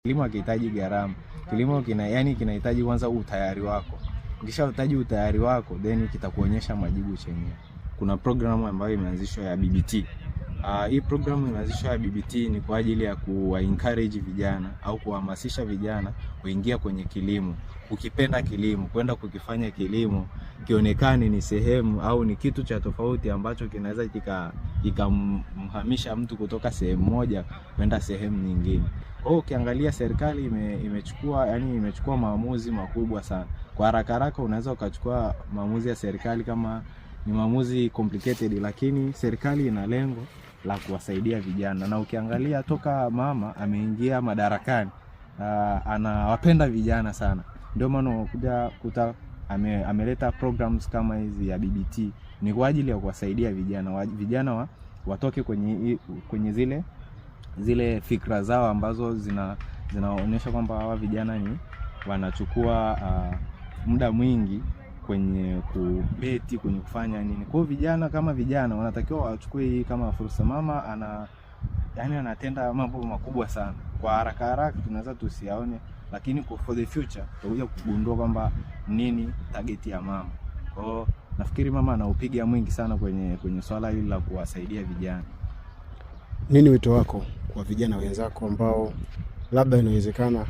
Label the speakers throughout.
Speaker 1: Kilimo hakihitaji gharama. Kilimo kinahitaji kwanza utayari wako. Ukishahitaji utayari wako, then kitakuonyesha majibu chenyewe. Kuna programu ambayo imeanzishwa ya BBT. Hii programu imeanzishwa ya BBT ni kwa ajili ya encourage vijana au kuhamasisha vijana kuingia kwenye kilimo. Ukipenda kilimo, kwenda kukifanya kilimo kionekane ni sehemu au ni kitu cha tofauti ambacho kinaweza kikamhamisha mtu kutoka sehemu moja kwenda sehemu nyingine. Kwa hiyo ukiangalia serikali imechukua maamuzi makubwa sana. Kwa haraka haraka unaweza ukachukua maamuzi ya serikali kama ni maamuzi complicated, lakini serikali ina lengo la kuwasaidia vijana. Na ukiangalia toka mama ameingia madarakani, anawapenda vijana sana. Ndio maana unakuja kuta ameleta programs kama hizi ya BBT ni kwa ajili ya kuwasaidia vijana watoke kwenye zile fikra zao ambazo zinaonyesha kwamba hawa vijana ni wanachukua muda mwingi kwenye kubeti, kwenye kufanya nini. Kwa vijana kama vijana wanatakiwa wachukue hii kama fursa. Mama anatenda mambo makubwa sana. Kwa haraka haraka tunaweza tusiaone, lakini for the future tutakuja kugundua kwamba nini target ya mama. Kwa hiyo nafikiri mama anaupiga mwingi sana kwenye swala hili la kuwasaidia vijana.
Speaker 2: Nini wito wako kwa vijana wenzako ambao labda inawezekana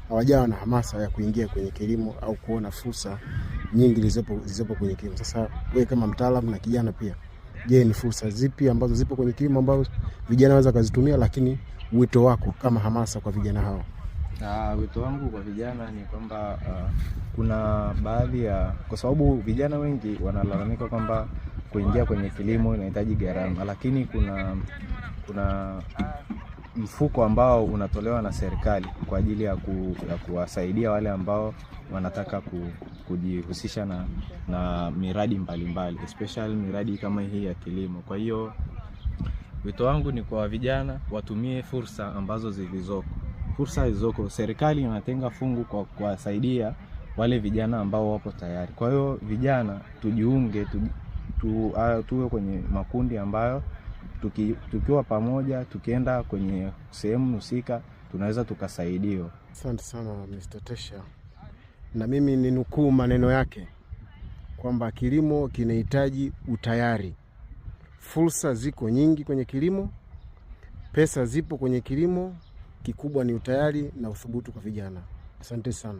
Speaker 2: hawajawa na hamasa ya kuingia kwenye kilimo au kuona fursa nyingi zilizopo kwenye kilimo? Sasa wewe kama mtaalamu na kijana pia, je, ni fursa zipi ambazo zipo kwenye kilimo ambazo vijana wanaweza kuzitumia, lakini wito wako kama hamasa kwa vijana hao?
Speaker 1: Wito wangu kwa vijana ni kwamba kuna baadhi kwa sababu vijana wengi wanalalamika kwamba kuingia kwenye kilimo inahitaji gharama, lakini kuna mfuko ambao unatolewa na serikali kwa ajili ya kuwasaidia wale ambao wanataka kujihusisha na miradi mbalimbali, especially miradi kama hii ya kilimo. Kwa hiyo wito wangu ni kwa vijana watumie fursa ambazo zilizoko. Serikali inatenga fungu kwa kuwasaidia wale vijana ambao wapo tayari. Kwa hiyo vijana tujiunge, tuwe kwenye makundi ambayo tukiwa pamoja, tukienda kwenye sehemu husika tunaweza tukasaidiwa.
Speaker 2: Asante sana Mr. Tesha. Na mimi ninukuu maneno yake kwamba kilimo kinahitaji utayari. Fursa ziko nyingi kwenye kilimo, pesa zipo kwenye kilimo, kikubwa ni utayari na uthubutu kwa vijana. Asante sana.